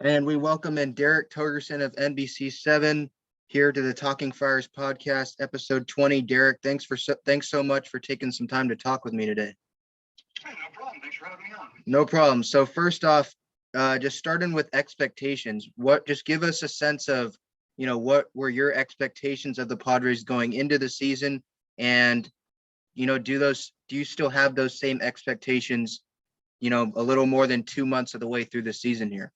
And we welcome in Derek Togerson of NBC7 here to the Talking Friars podcast, episode 20. Derek, thanks so much for taking some time to talk with me today. Hey, no problem. Thanks for having me on. No problem. So first off, just starting with expectations, just give us a sense of, what were your expectations of the Padres going into the season, and do you still have those same expectations, a little more than 2 months of the way through the season here?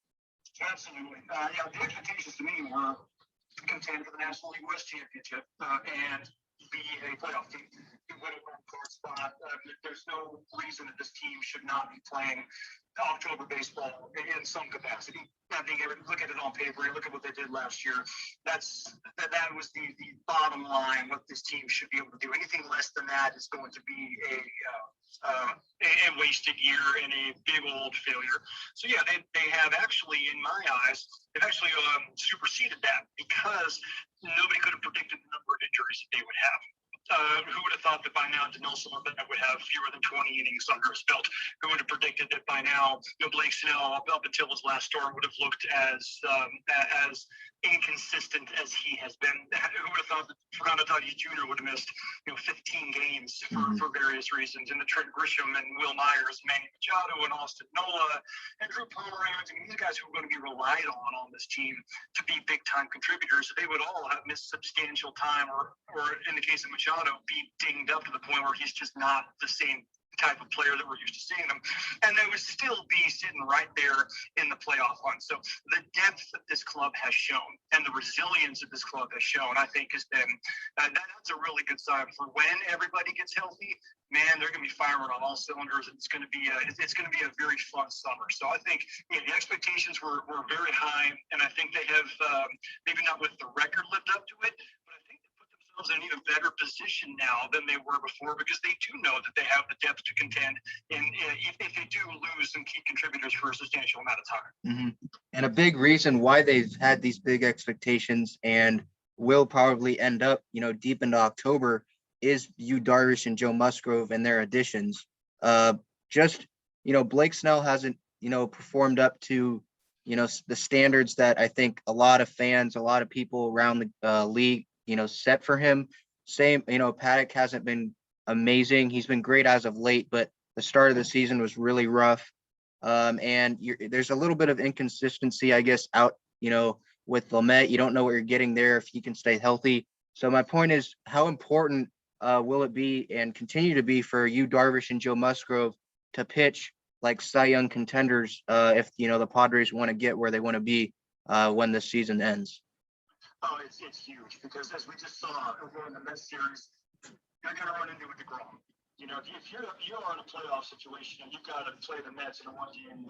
Absolutely. The expectations to me were to contend for the National League West Championship and be a playoff team. You win a wild card spot. There's no reason that this team should not be playing October baseball in some capacity. I think look at it on paper. Look at what they did last year. That was the bottom line. What this team should be able to do. Anything less than that is going to be a wasted year and a big old failure. So yeah, they have actually, in my eyes, they've actually superseded that because nobody could have predicted the number of injuries that they would have. Who would have thought that by now Denelson would have fewer than 20 innings under his belt? Who would have predicted that by now Blake Snell, up until his last start, would have looked as inconsistent as he has been? Who would have thought that Fernando Tatis Jr. would have missed 15 games for various reasons? And the Trent Grisham and Will Myers, Manny Machado, and Austin Nola, and Drew Pomeranz, and these guys who are going to be relied on this team to be big-time contributors, they would all have missed substantial time, or in the case of Machado, be dinged up to the point where he's just not the same type of player that we're used to seeing them, and they would still be sitting right there in the playoff hunt. So the depth that this club has shown and the resilience that this club has shown, I think, has been that's a really good sign for when everybody gets healthy. Man, they're going to be firing on all cylinders, and it's going to be a very fun summer. So I think the expectations were very high, and I think they have maybe not with the record lived up to it, but I think in an even better position now than they were before, because they do know that they have the depth to contend if they do lose some key contributors for a substantial amount of time. Mm-hmm. And a big reason why they've had these big expectations and will probably end up, deep into October is Darvish and Joe Musgrove and their additions. Blake Snell hasn't, performed up to, the standards that I think a lot of fans, a lot of people around the league, set for him. Same, Paddock hasn't been amazing. He's been great as of late, but the start of the season was really rough. And there's a little bit of inconsistency, I guess, out, with Lamet. You don't know what you're getting there if he can stay healthy. So my point is, how important will it be and continue to be for Darvish and Joe Musgrove to pitch like Cy Young contenders if, the Padres want to get where they want to be when the season ends? Oh, it's huge, because as we just saw over in the Mets series, you're going to run into a DeGrom. If you're in a playoff situation and you've got to play the Mets in a one-game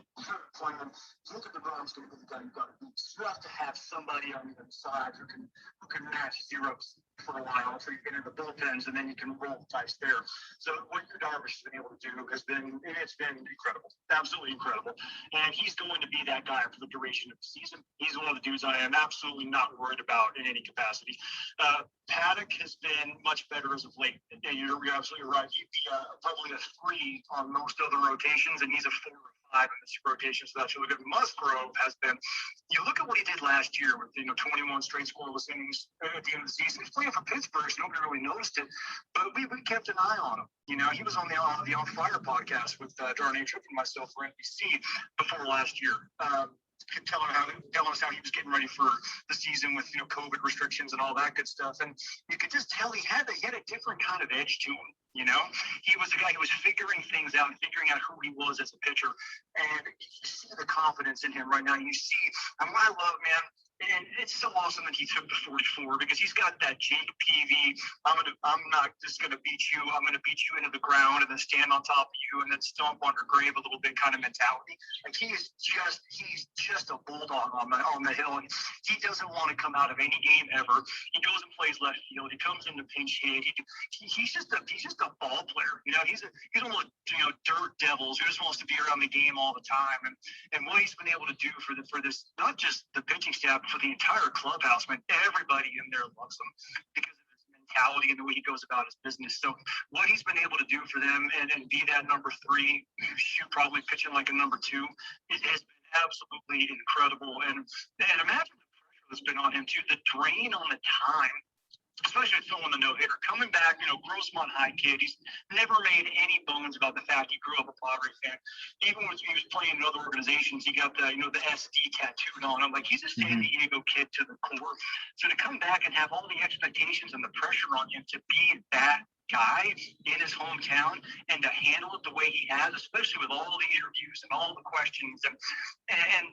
plan, look at DeGrom's going to be the guy you've got to beat. You have to have somebody on the other side who can match zeros for a while, so you get into the bullpens and then you can roll the dice there. So what Darvish has been able to do it's been incredible, absolutely incredible. And he's going to be that guy for the duration of the season. He's one of the dudes I am absolutely not worried about in any capacity. Paddock has been much better as of late. You're absolutely right. He'd be probably a 3 on most other rotations, and he's a 4 or 5 in this rotation, so that's really good. Musgrove has been, you look at what he did last year with 21 straight scoreless innings at the end of the season. He's playing for Pittsburgh, so nobody really noticed it, but we kept an eye on him. He was on the On Fire podcast with Darnay Tripp and myself for NBC before last year. Telling us how he was getting ready for the season with COVID restrictions and all that good stuff, and you could just tell he had a different kind of edge to him. He was a guy who was figuring things out, figuring out who he was as a pitcher, and you see the confidence in him right now. You see, and what I love, man. And it's so awesome that he took the 44, because he's got that Jake PV, I'm not just going to beat you, I'm going to beat you into the ground and then stand on top of you and then stomp on your grave a little bit kind of mentality. Like he's just a bulldog on the hill. And he doesn't want to come out of any game ever. He goes and plays left field. He comes into pinch hit. He's just a ball player. He's one of those dirt devils who just wants to be around the game all the time. And what he's been able to do for this, not just the pitching staff, for the entire clubhouse, man, everybody in there loves him because of his mentality and the way he goes about his business. So what he's been able to do for them and be that number 3, shoot, probably pitching like a number 2, it has been absolutely incredible. And imagine the pressure that's been on him too, the drain on the time, especially throwing the no-hitter. Coming back, Grossmont High kid. He's never made any bones about the fact he grew up a Padres fan. Even when he was playing in other organizations, he got the SD tattooed on him. Like, he's a San Diego kid to the core. So to come back and have all the expectations and the pressure on him to be that guy in his hometown and to handle it the way he has, especially with all the interviews and all the questions and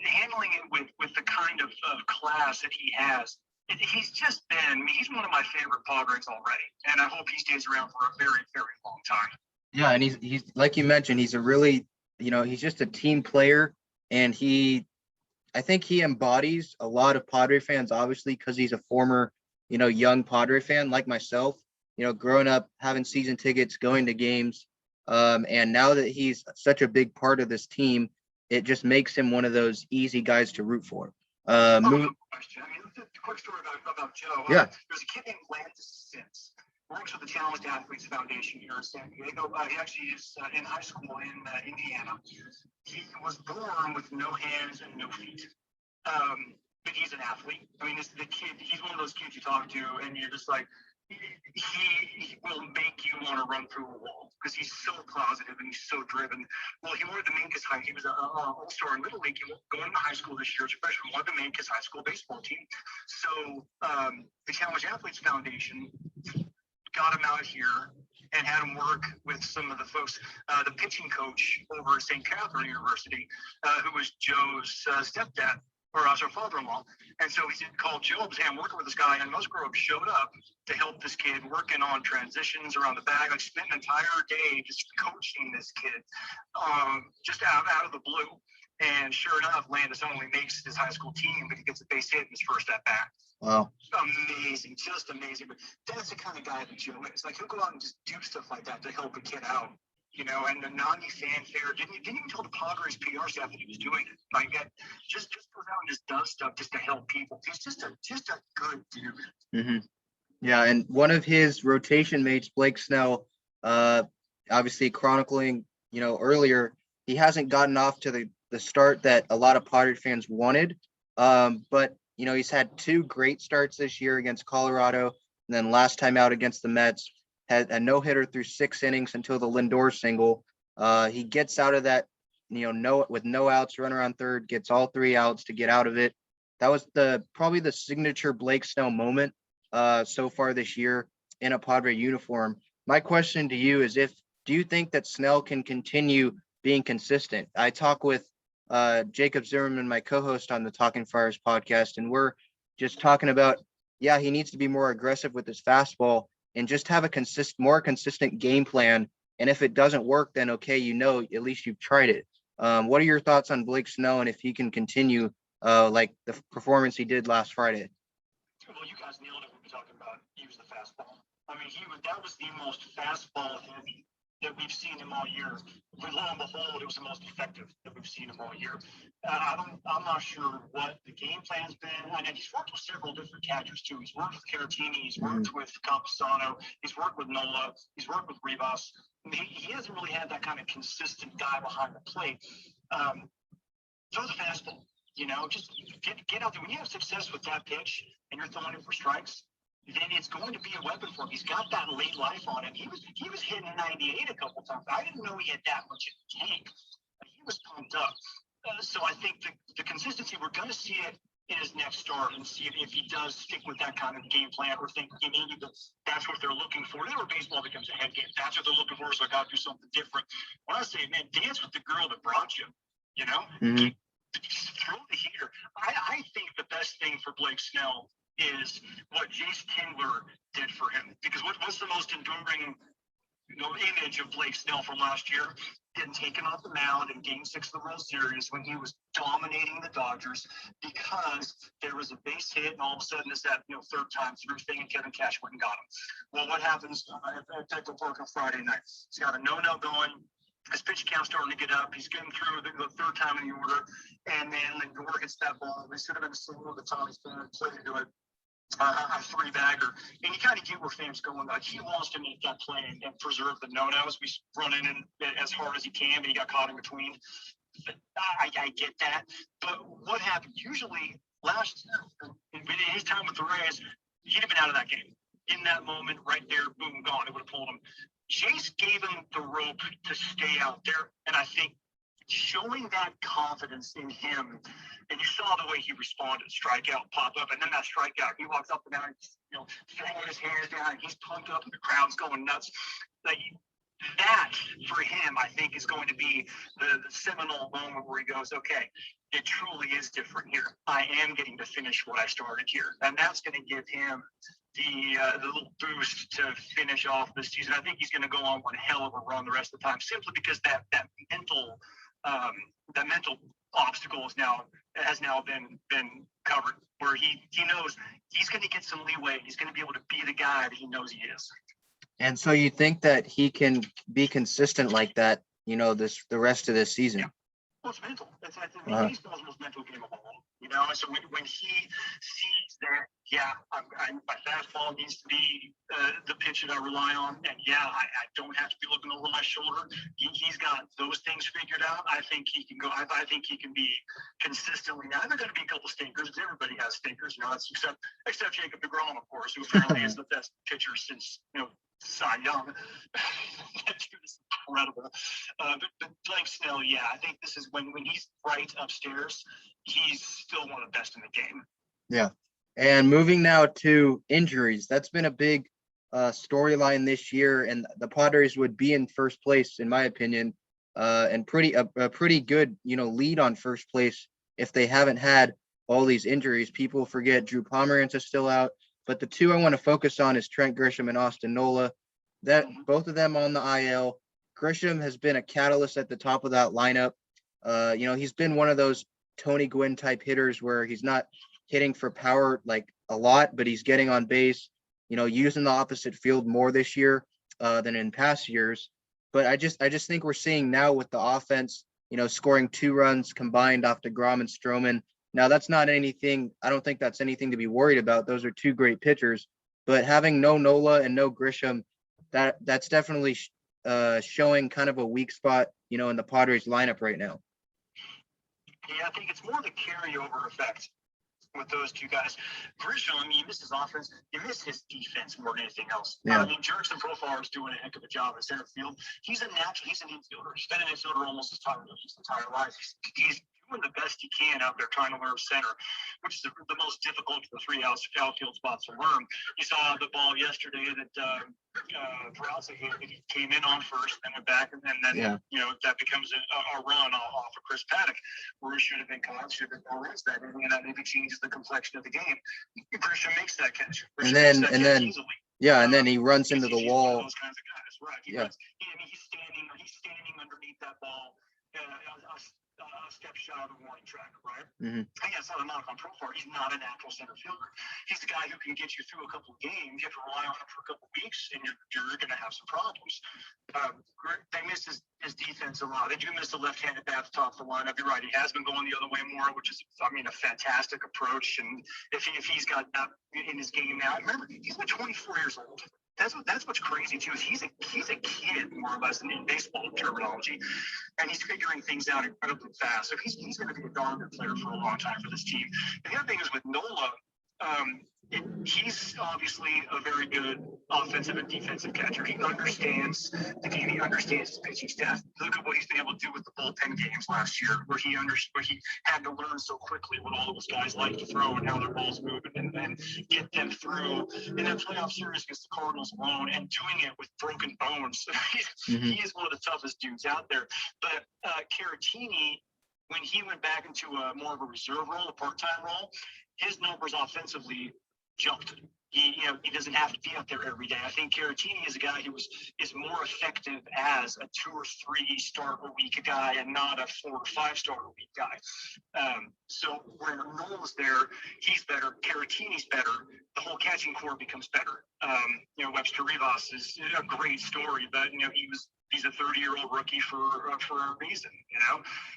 handling it with the kind of class that he has. He's just been, he's one of my favorite Padres already, and I hope he stays around for a very, very long time. Yeah, and he's like you mentioned, he's a really, he's just a team player, and I think he embodies a lot of Padre fans, obviously, because he's a former, young Padre fan like myself, growing up, having season tickets, going to games, and now that he's such a big part of this team, it just makes him one of those easy guys to root for. No question. I mean, the quick story about Joe. Yeah. There's a kid named Lance Sims. Works with the Challenged Athletes Foundation here in San Diego. He actually is in high school in Indiana. He was born with no hands and no feet. But he's an athlete. I mean, the kid, he's one of those kids you talk to and you're just like, he will make you want to run through a wall because he's so positive and he's so driven. Well, he wanted to make his high. He was an all-star in Little League. He going to high school this year. Especially wanted to make his high school baseball team. So the Challenge Athletes Foundation got him out here and had him work with some of the folks, the pitching coach over at St. Catherine University, who was Joe's stepdad. Or also father-in-law. And so he called Joe up and said, I'm working with this guy. And Musgrove showed up to help this kid working on transitions around the bag. Like, spent an entire day just coaching this kid just out of the blue. And sure enough, Landis only makes his high school team, but he gets a base hit in his first at-bat. Wow. Amazing, just amazing. But that's the kind of guy that Joe is. Like, he'll go out and just do stuff like that to help a kid out. And the non-fanfare, didn't even tell the Padres PR staff that he was doing it. Like, just goes out and just does stuff just to help people. He's just a good dude. Mm-hmm. Yeah, and one of his rotation mates, Blake Snell, obviously chronicling, earlier, he hasn't gotten off to the start that a lot of Padres fans wanted. But, he's had 2 great starts this year against Colorado, and then last time out against the Mets. Had a no-hitter through 6 innings until the Lindor single. He gets out of that, with no outs, run around third, gets all 3 outs to get out of it. That was probably the signature Blake Snell moment so far this year in a Padre uniform. My question to you is, do you think that Snell can continue being consistent? I talk with Jacob Zimmerman, my co-host on the Talking Friars podcast, and we're just talking about, he needs to be more aggressive with his fastball and just have a more consistent game plan. And if it doesn't work, then okay, at least you've tried it. What are your thoughts on Blake Snell and if he can continue like the performance he did last Friday? Well, you guys nailed it when we were talking about he was the fastball. I mean, that was the most fastball heavy that we've seen him all year. But lo and behold, it was the most effective that we've seen him all year. I'm not sure what the game plan's been. And he's worked with several different catchers too. He's worked with Caratini, he's worked with Campusano, he's worked with Nola, he's worked with Rivas. I mean, he hasn't really had that kind of consistent guy behind the plate. Throw the fastball. Just get out there. When you have success with that pitch and you're throwing it for strikes, then it's going to be a weapon for him. He's got that late life on him. He was hitting 98 a couple times. I didn't know he had that much in the tank. He was pumped up. So I think the consistency, we're going to see it in his next start and see if he does stick with that kind of game plan or think maybe that's what they're looking for. Whenever baseball becomes a head game, that's what they're looking for, so I got to do something different. When I say, man, dance with the girl that brought you, Mm-hmm. Just throw the heater. I think the best thing for Blake Snell is what Jayce Tingler did for him. Because what's the most enduring image of Blake Snell from last year? Getting taken off the mound in Game 6 of the World Series when he was dominating the Dodgers because there was a base hit, and all of a sudden this third time through thing, and Kevin Cash went and got him. Well, what happens at Petco Park on Friday night? He's got a no-no going. His pitch count's starting to get up. He's getting through the third time in the order, and then Gore hits that ball. They should have been a single with the Tommy's fan played into it. A 3-bagger, and you kind of get where Pham's going. Like, he wants to make that play and preserve the no-nos. We run in as hard as he can, but he got caught in between. I get that. But what happened? Usually last year, in his time with the Rays, he'd have been out of that game. In that moment, right there, boom, gone. It would have pulled him. Jayce gave him the rope to stay out there. And I think showing that confidence in him, and you saw the way he responded, strikeout, pop up, and then that strikeout, he walks up and down, throwing his hands down, and he's pumped up, and the crowd's going nuts. Like, that for him, I think, is going to be the seminal moment where he goes, okay, it truly is different here. I am getting to finish what I started here. And that's going to give him the little boost to finish off this season. I think he's going to go on one hell of a run the rest of the time, simply because that mental obstacle has now been covered, where he knows he's going to get some leeway. He's going to be able to be the guy that he knows he is. And so you think that he can be consistent like that, the rest of this season? Yeah. Well, it's mental. He's the most mental game of all. So when he sees that, my fastball needs to be the pitch that I rely on, and I don't have to be looking over my shoulder. He's got those things figured out. I think he can go. I think he can be consistently. Now, there are going to be a couple stinkers. Everybody has stinkers, except Jacob DeGrom, of course, who apparently is the best pitcher since Cy Young. That dude is incredible. But Blake Snell, I think this is when he's right upstairs, he's still one of the best in the game. Yeah. And moving now to injuries, that's been a big storyline this year, and the Padres would be in first place, in my opinion, and a pretty good, lead on first place if they haven't had all these injuries. People forget Drew Pomeranz is still out, but the two I want to focus on is Trent Grisham and Austin Nola. That both of them on the IL. Grisham has been a catalyst at the top of that lineup. He's been one of those Tony Gwynn type hitters where he's not hitting for power like a lot, but he's getting on base, using the opposite field more this year than in past years. But I just think we're seeing now with the offense, scoring 2 runs combined off DeGrom and Stroman. Now that's not anything. I don't think that's anything to be worried about. Those are 2 great pitchers, but having no Nola and no Grisham, that's definitely showing kind of a weak spot, in the Padres lineup right now. Yeah, I think it's more the carryover effect with those 2 guys. Grisham, you miss his offense, you miss his defense more than anything else. Yeah. Jurickson Profar is doing a heck of a job at center field. He's an infielder. He's been an infielder almost his entire life. He's doing the best he can out there trying to learn center, which is the most difficult of the 3 outfield spots to learn. You saw the ball yesterday that Peraza hit. He came in on first, then went back, and then that becomes a run off of Chris Paddock, where it should have been caught, should have been no runs that inning, and that maybe changes the complexion of the game. Grisham makes that catch. And then he runs into the wall. Those kinds of guys, right? He's standing underneath that ball. A step shy of the warning track, right? Mm-hmm. And that's not a knock on Profar. He's not a natural center fielder. He's the guy who can get you through a couple of games. You have to rely on him for a couple of weeks, and you're going to have some problems. They miss his defense a lot. They do miss the left-handed bat at the top of the lineup. You're right. He has been going the other way more, which is, a fantastic approach. And if he's got that in his game now, remember, he's only 24 years old. That's what's crazy too. Is he's a kid more or less in baseball terminology, and he's figuring things out incredibly fast. So he's going to be a darn good player for a long time for this team. And the other thing is with Nola, he's obviously a very good offensive and defensive catcher. He understands the game. He understands his pitching staff. Look at what he's been able to do with the bullpen games last year, where he had to learn so quickly what all those guys like to throw and how their balls move, and get them through in that playoff series against the Cardinals alone, and doing it with broken bones. He is one of the toughest dudes out there. But Caratini, when he went back into more of a reserve role, a part-time role, his numbers offensively jumped. He doesn't have to be out there every day. I think Caratini is a guy who is more effective as a 2 or 3 start a week guy, and not a 4 or 5 start a week guy. So when Nola's there, he's better. Caratini's better. The whole catching core becomes better. Webster Rivas is a great story, but he's a 30-year-old rookie for a reason.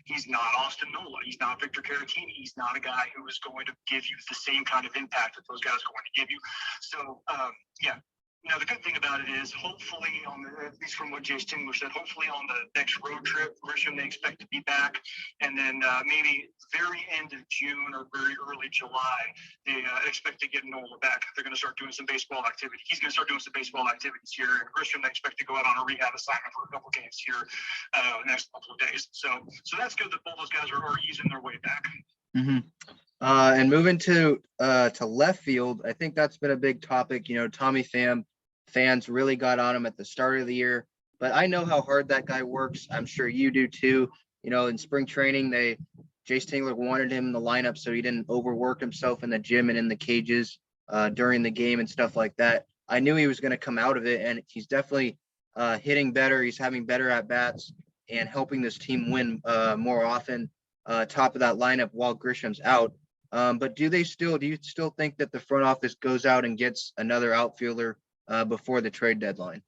He's not Austin Nola. He's not Victor Caratini. He's not a guy who is going to give you the same kind of impact that those guys are going to give you. So, Now, the good thing about it is, hopefully, at least from what Jayce Tingler said, hopefully on the next road trip, Grisham, they expect to be back. And then maybe very end of June or very early July, they expect to get Nola back. They're going to start doing some baseball activity. He's going to start doing some baseball activities here. And Grisham, they expect to go out on a rehab assignment for a couple games here the next couple of days. So that's good that both those guys are easing their way back. Mm-hmm. And moving to left field, I think that's been a big topic. Tommy Pham, fans really got on him at the start of the year, but I know how hard that guy works. I'm sure you do too. In spring training, Jayce Tingler wanted him in the lineup so he didn't overwork himself in the gym and in the cages during the game and stuff like that. I knew he was going to come out of it, and he's definitely hitting better. He's having better at bats and helping this team win more often. Top of that lineup while Grisham's out. But do you still think that the front office goes out and gets another outfielder before the trade deadline?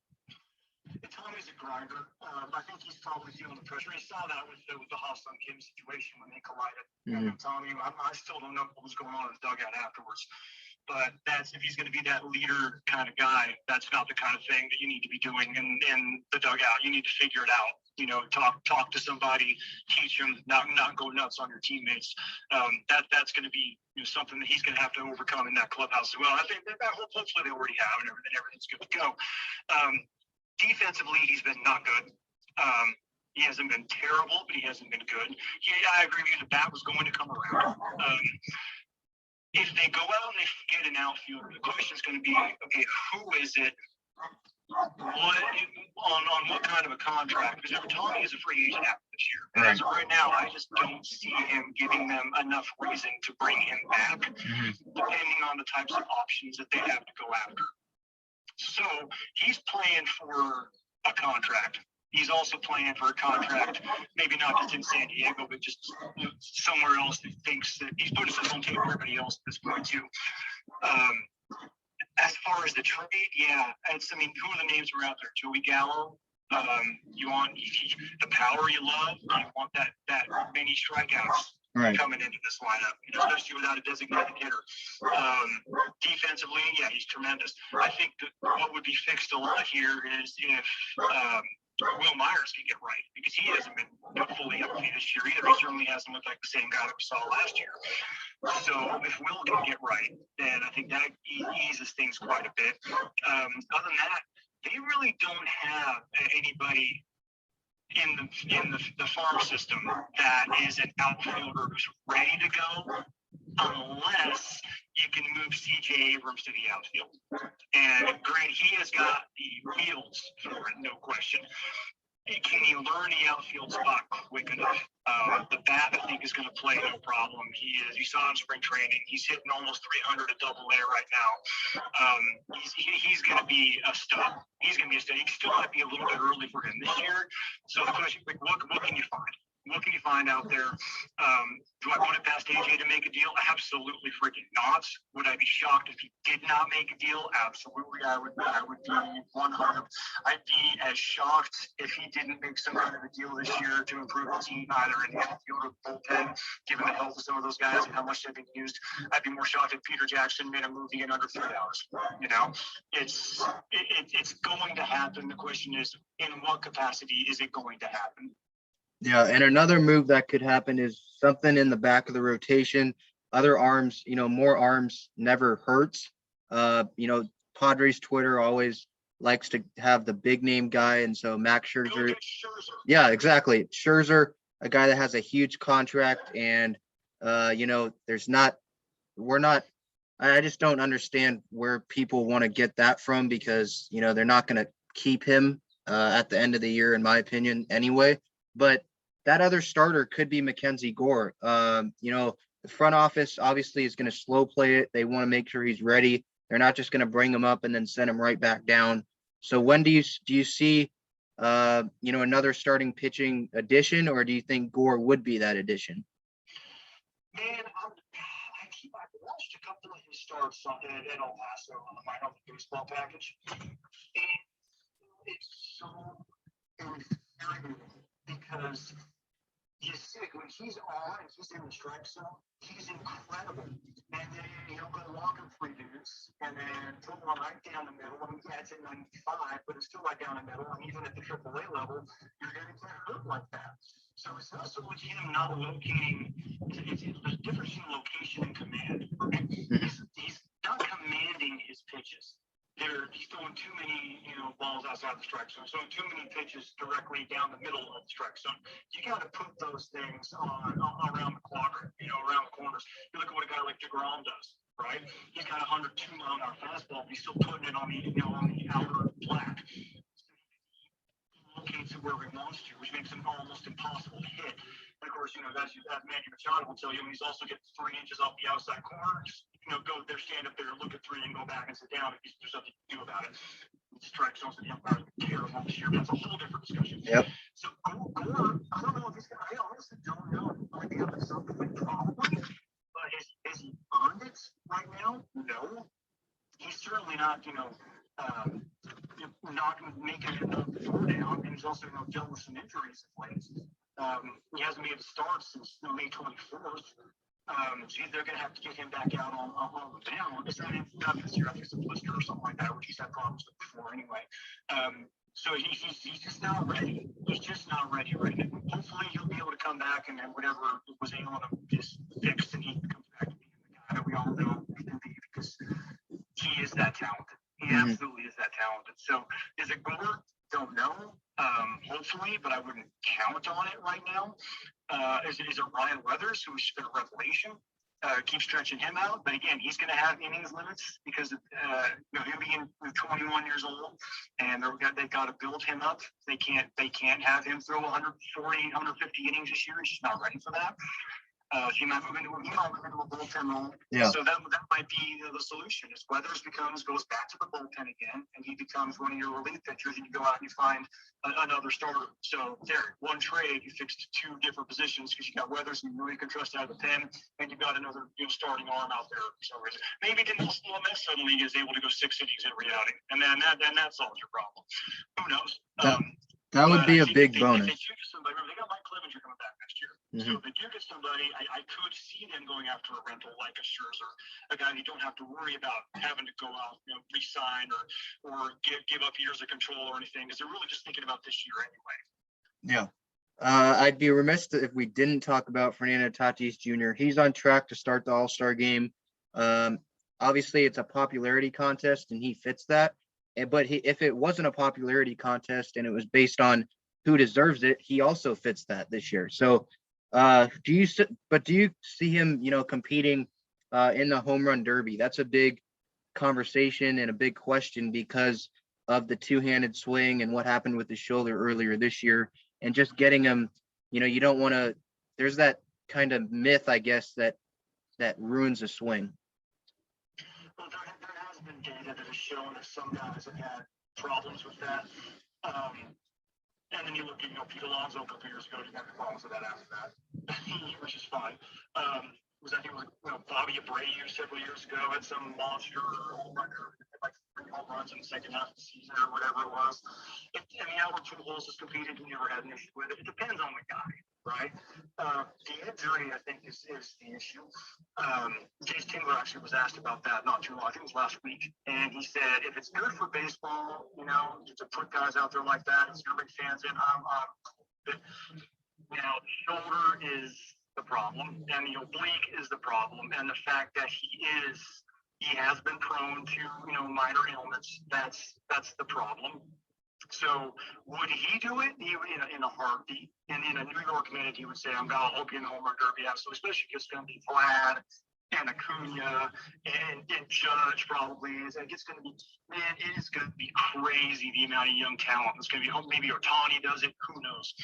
Tommy's a grinder. I think he's probably feeling the pressure. He saw that with the Hoffman Kim situation when they collided. Mm-hmm. And Tommy, I still don't know what was going on in the dugout afterwards. But if he's going to be that leader kind of guy, that's not the kind of thing that you need to be doing in the dugout. You need to figure it out. Talk to somebody, teach him, not go nuts on your teammates. That's going to be something that he's going to have to overcome in that clubhouse as well. I think that hopefully they already have, and everything's good to go. Defensively, he's been not good. He hasn't been terrible, but he hasn't been good. I agree with you. The bat was going to come around. If they go out and they get an outfielder, the question is going to be, okay, who is it? On what kind of a contract? Because Tommy is a free agent after this year. And as of right now, I just don't see him giving them enough reason to bring him back, depending on the types of options that they have to go after. So he's playing for a contract. He's also playing for a contract, maybe not just in San Diego, but just somewhere else that thinks that he's putting himself on tape for everybody else at this point too. As far as the trade, who are the names who are out there? Joey Gallo. You want the power you love. You want that many strikeouts coming into this lineup, especially without a designated hitter. Defensively, he's tremendous. I think that what would be fixed a lot here is if Will Myers can get right, because he hasn't been fully healthy this year either. He certainly hasn't looked like the same guy that we saw last year. So if Will can get right, then I think that eases things quite a bit. Other than that, they really don't have anybody in the farm system that is an outfielder who's ready to go, unless you can move C.J. Abrams to the outfield. And granted, he has got the wheels for it, no question. Can he learn the outfield spot quick enough? The bat, I think, is going to play no problem. You saw in spring training, he's hitting almost 300 at Double-A right now. He's going to be a stud. He's going to be a stud. He still might be a little bit early for him this year. So the question, what can you find? What can you find out there? Do I want it past AJ to make a deal? Absolutely freaking not. Would I be shocked if he did not make a deal? Absolutely, I would be 100. I'd be as shocked if he didn't make some kind of a deal this year to improve the team, either in the outfield or the bullpen, given the health of some of those guys and how much they've been used. I'd be more shocked if Peter Jackson made a movie in under 3 hours. It's going to happen. The question is, in what capacity is it going to happen? Yeah, and another move that could happen is something in the back of the rotation. Other arms, more arms never hurts. Padres Twitter always likes to have the big name guy, and so Max Scherzer. Yeah, exactly. Scherzer, a guy that has a huge contract, and I just don't understand where people want to get that from, because they're not going to keep him at the end of the year, in my opinion, anyway. But that other starter could be McKenzie Gore. The front office obviously is going to slow play it. They want to make sure he's ready. They're not just going to bring him up and then send him right back down. So when do you see another starting pitching addition, or do you think Gore would be that addition? Man, I watched a couple of his starts at El Paso on the minor baseball package, and it's so infuriating, because you see, when he's on and he's in the strike zone, he's incredible. And then he'll go walk him 3 dudes and then put one right down the middle. I mean, yeah, it's at 95, but it's still right down the middle. And even at the AAA level, you're going to get hurt like that. So it's not so much him not locating. It's the difference in location and command. Right? He's not commanding his pitches. He's throwing too many, balls outside the strike zone. So too many pitches directly down the middle of the strike zone. You got to put those things on around the quadrant, around the corners. You look at what a guy like DeGrom does, right? He's got a 102-mile-an-hour fastball, but he's still putting it on the, on the outer black. Locates it where he wants to, which makes him almost impossible to hit. And of course, as Manny Machado will tell you, he's also getting 3 inches off the outside corner. Just, go there, stand up there, look at 3, and go back and sit down. If there's nothing to do about it. Strike zones and the umpires care about this year. That's a whole different discussion. Yep. So Gore, I don't know if he's going to. I honestly don't know. I think it's something probably, but has he earned it right now? No. He's certainly not. Not making it up before down, and he's also dealt with some injuries of late. He hasn't made a start since May 24th. So they're going to have to get him back out on the mound. It's not this year. I think it's a blister or something like that, which he's had problems with before anyway. So he's just not ready. He's just not ready right now. Hopefully he'll be able to come back and then whatever was ailing him is fixed, and he comes back to being the guy that we all know he can be, because he is that talented. He absolutely is that talented. So is it Gore? Don't know. Hopefully, but I wouldn't count on it right now. Is it Ryan Weathers, who's been a revelation? Keep stretching him out, but again, he's going to have innings limits because he'll be 21 years old, and they've got to build him up. They can't have him throw 140, 150 innings this year. He's just not ready for that. He might move into a bullpen role. Yeah. So that might be the solution. Is Weathers goes back to the bullpen again, and he becomes one of your relief pitchers, and you go out and you find another starter. So there, one trade, you fixed 2 different positions because you got Weathers and you really can trust out of the pen, and you got another starting arm out there for some reason. Maybe Dennis suddenly is able to go 6 innings every outing, and then that solves your problem. Who knows? That would be a big bonus. If they do get somebody, remember, they got Mike Clevenger coming back next year. So if they do get somebody, I could see them going after a rental like a Scherzer, a guy you don't have to worry about having to go out, re-sign or give up years of control or anything, because they're really just thinking about this year anyway. Yeah. I'd be remiss if we didn't talk about Fernando Tatis Jr. He's on track to start the All-Star game. Obviously, it's a popularity contest, and he fits that. But if it wasn't a popularity contest and it was based on who deserves it, he also fits that this year. So, do you see him, competing in the home run derby? That's a big conversation and a big question because of the 2-handed swing and what happened with his shoulder earlier this year, and just getting him. You don't want to. There's that kind of myth, I guess, that ruins a swing. Well, there has been data that has shown that some guys have had problems with that. And then you look at, Pete Alonso a couple years ago, he had problems with that after that, which is fine. Bobby Abreu several years ago had some monster home run, like 3 home runs in the second half of the season or whatever it was. And Albert Pujols has competed, he never had an issue with it. It depends on the guy, right? The injury, I think, is the issue. Jayce Tingler actually was asked about that not too long, I think it was last week, and he said, if it's good for baseball, to put guys out there like that, it's going to bring fans in. Shoulder is the problem, and the oblique is the problem, and the fact that he has been prone to minor ailments, that's the problem. So would he do it? He would, in a heartbeat. And in a New York minute, he would say, I'll be in the home run derby. Absolutely, especially because it's going to be Vlad and Acuna and Judge probably is. And it's going to be, man, it is going to be crazy the amount of young talent. It's going to be, maybe Ohtani does it. Who knows?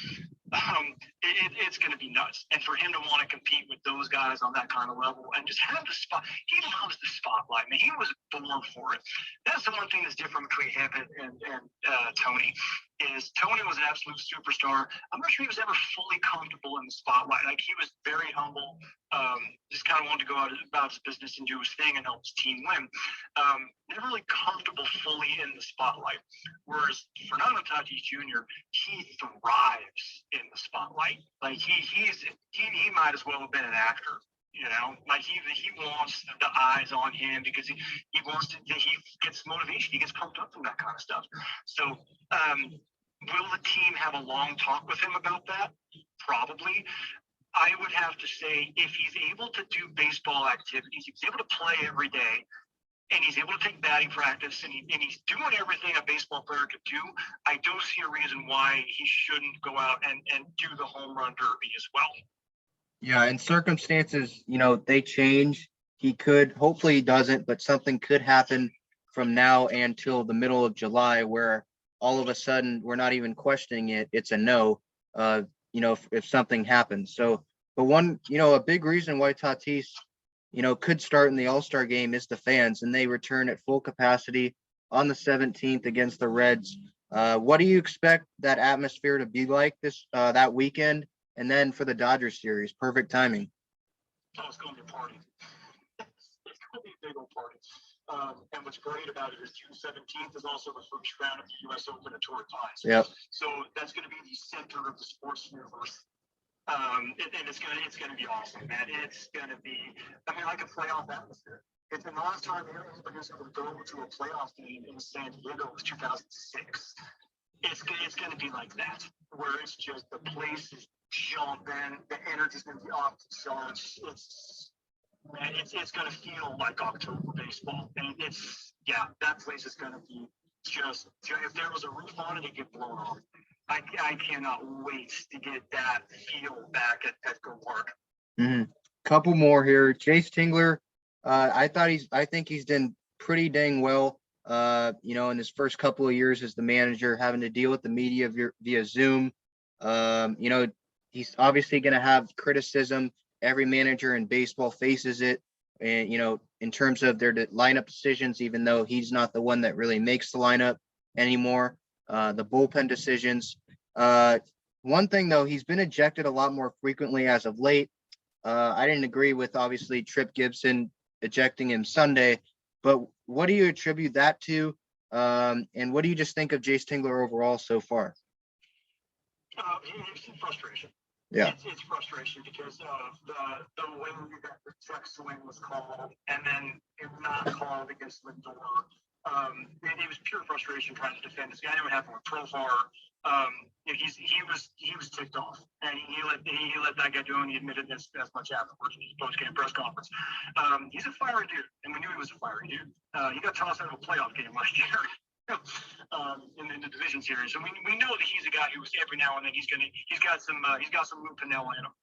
It's going to be nuts. And for him to want to compete with those guys on that kind of level and just have the spot, he loves the spotlight, man. He was born for it. That's the one thing that's different between him and Tony. is Tony was an absolute superstar. I'm not sure he was ever fully comfortable in the spotlight. Like, he was very humble, just kind of wanted to go out about his business and do his thing and help his team win. Never really comfortable fully in the spotlight. Whereas Fernando Tatis Jr., he thrives in the spotlight. Like, he might as well have been an actor. Like, he wants the eyes on him because he gets motivation. He gets pumped up from that kind of stuff. So, will the team have a long talk with him about that? Probably. I would have to say, if he's able to do baseball activities, he's able to play every day, and he's able to take batting practice, and he's doing everything a baseball player could do, I don't see a reason why he shouldn't go out and do the home run derby as well. Yeah, and circumstances, they change. He could, hopefully he doesn't, but something could happen from now until the middle of July where all of a sudden we're not even questioning it. It's a no, if something happens. So, but one, a big reason why Tatis, could start in the All-Star game is the fans, and they return at full capacity on the 17th against the Reds. What do you expect that atmosphere to be like that weekend? And then for the Dodgers series, perfect timing. Oh, it's going to be a party. It's going to be a big old party. And what's great about it is June 17th is also the first round of the U.S. Open at Torrey Pines. Yep. So that's going to be the center of the sports universe. And it's going to be awesome, man. It's going to be, like a playoff atmosphere. It's the last time anybody's ever go to a playoff game in San Diego was 2006. It's going to be like that, where it's just the place is jumping, the energy's going to be off the charts. It's going to feel like October baseball, and that place is going to be just. If there was a roof on it, it'd get blown off. I cannot wait to get that feel back at Petco Park. Mm-hmm. Couple more here. Jayce Tingler, I think he's done pretty dang well. In his first couple of years as the manager, having to deal with the media via Zoom. He's obviously going to have criticism. Every manager in baseball faces it, and in terms of their lineup decisions, even though he's not the one that really makes the lineup anymore. The bullpen decisions. One thing though, he's been ejected a lot more frequently as of late. I didn't agree with obviously Tripp Gibson ejecting him Sunday, but what do you attribute that to? And what do you just think of Jayce Tingler overall so far? It's frustration. Yeah. It's frustration because of the way that the check swing was called and then it not called against Lindor. It was pure frustration trying to defend this guy. I know what happened with Profar. He was ticked off, and he let that guy go, and he admitted this as much afterwards in his post-game press conference. He's a fiery dude, and we knew he was a fiery dude. He got tossed out of a playoff game last year. In the division series, and we know that he's a guy who every now and then he's got some Lou Piniella in him.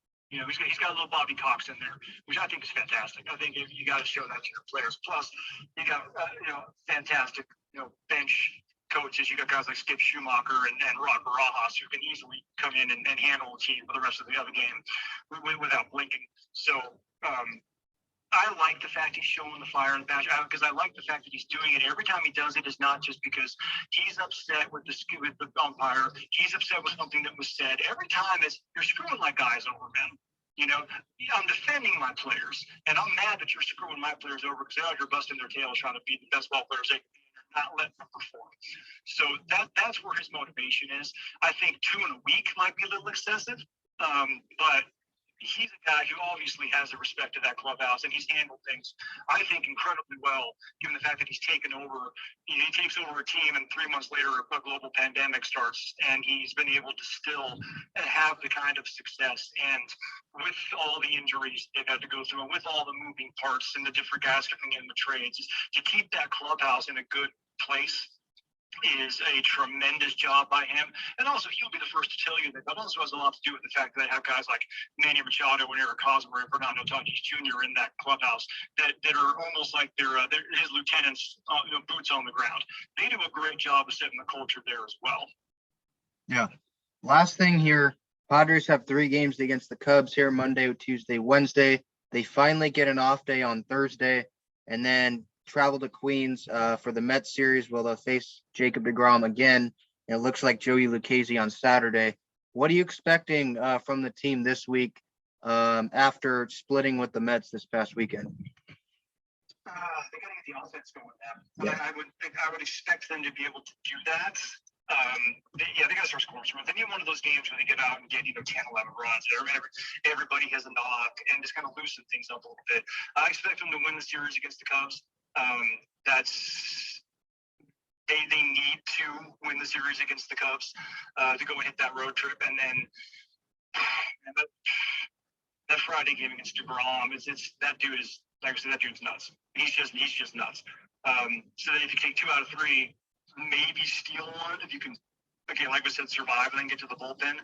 He's got a little Bobby Cox in there, which I think is fantastic. I think you got to show that to your players. Plus, you got fantastic bench coaches. You got guys like Skip Schumacher and Rod Barajas who can easily come in and handle a team for the rest of the other game without blinking. So. I like the fact he's showing the fire in the badge because I like the fact that he's doing it. Every time he does it is not just because he's upset with the umpire. He's upset with something that was said. Every time you're screwing my guys over, man. I'm defending my players, and I'm mad that you're screwing my players over because they're out here busting their tails trying to beat the best ball players they can and not letting them perform. So that's where his motivation is. I think 2 in a week might be a little excessive, but he's a guy who obviously has a respect to that clubhouse, and he's handled things, I think, incredibly well, given the fact that he's taken over. He takes over a team, and 3 months later, a global pandemic starts, and he's been able to still have the kind of success. And with all the injuries they've had to go through, and with all the moving parts and the different guys coming in the trades, to keep that clubhouse in a good place is a tremendous job by him. And also, he'll be the first to tell you that also has a lot to do with the fact that they have guys like Manny Machado and Eric Hosmer and Fernando Tatis Jr. in that clubhouse that are almost like they're his lieutenants, boots on the ground. They do a great job of setting the culture there as well. Yeah. Last thing here, Padres have 3 games against the Cubs here, Monday, Tuesday, Wednesday. They finally get an off day on Thursday, and then travel to Queens for the Mets series. They'll face Jacob DeGrom again. It looks like Joey Lucchesi on Saturday. What are you expecting from the team this week after splitting with the Mets this past weekend? They got to get the offense going now. Yeah. I would expect them to be able to do that. They got to start scoring. They need one of those games where they get out and get 10, 11 runs. Everybody has a knock and just kind of loosen things up a little bit. I expect them to win the series against the Cubs. They need to win the series against the Cubs to go and hit that road trip, and then that Friday game against DeGrom, that dude is, like I said, that dude's nuts. He's just nuts. So that if you take 2 out of 3, maybe steal one, if you can, again, like we said, survive and then get to the bullpen,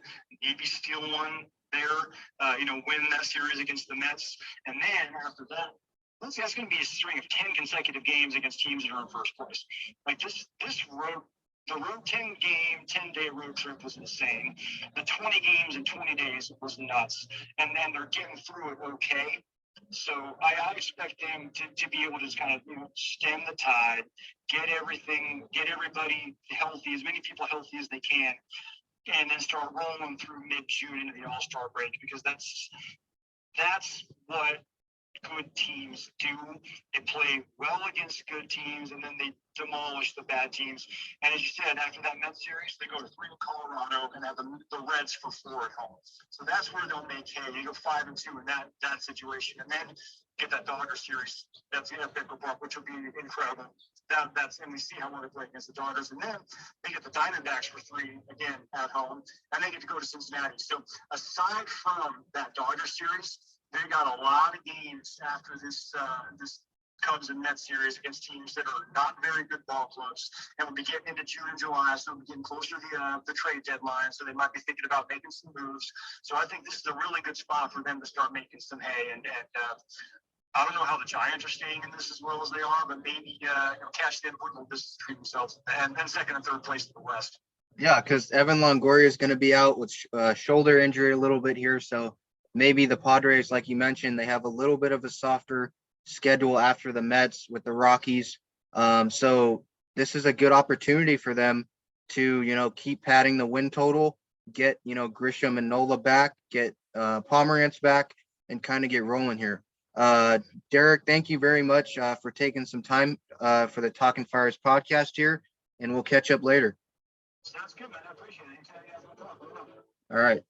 maybe steal one there, win that series against the Mets, and then after that, that's going to be a string of 10 consecutive games against teams that are in first place. Like this road, the road 10-day road trip was insane. The 20 games in 20 days was nuts. And then they're getting through it okay. So I expect them to be able to just kind of stem the tide, get everybody healthy, as many people healthy as they can, and then start rolling through mid-June into the All-Star break, because that's what good teams do. They play well against good teams, and then they demolish the bad teams. And as you said, after that Mets series, they go to 3 in Colorado and have the Reds for 4 at home. So that's where they'll make hay. They go 5-2 in that situation, and then get that Dodgers series. That's in a pickle park, which will be incredible. And we see how well they play against the Dodgers, and then they get the Diamondbacks for 3 again at home, and they get to go to Cincinnati. So aside from that Dodgers series, they got a lot of games after this Cubs and Mets series against teams that are not very good ball clubs, and we'll be getting into June and July, so we'll be getting closer to the trade deadline, so they might be thinking about making some moves. So I think this is a really good spot for them to start making some hay, and I don't know how the Giants are staying in this as well as they are, but maybe cash them, put a little business between themselves, and second and third place in the West. Yeah, because Evan Longoria is going to be out with shoulder injury a little bit here, so maybe the Padres, like you mentioned, they have a little bit of a softer schedule after the Mets with the Rockies. So this is a good opportunity for them to, keep padding the win total, get, Grisham and Nola back, get Pomerantz back, and kind of get rolling here. Derek, thank you very much for taking some time for the Talking Fires podcast here, and we'll catch up later. Sounds good, man. I appreciate it. All right.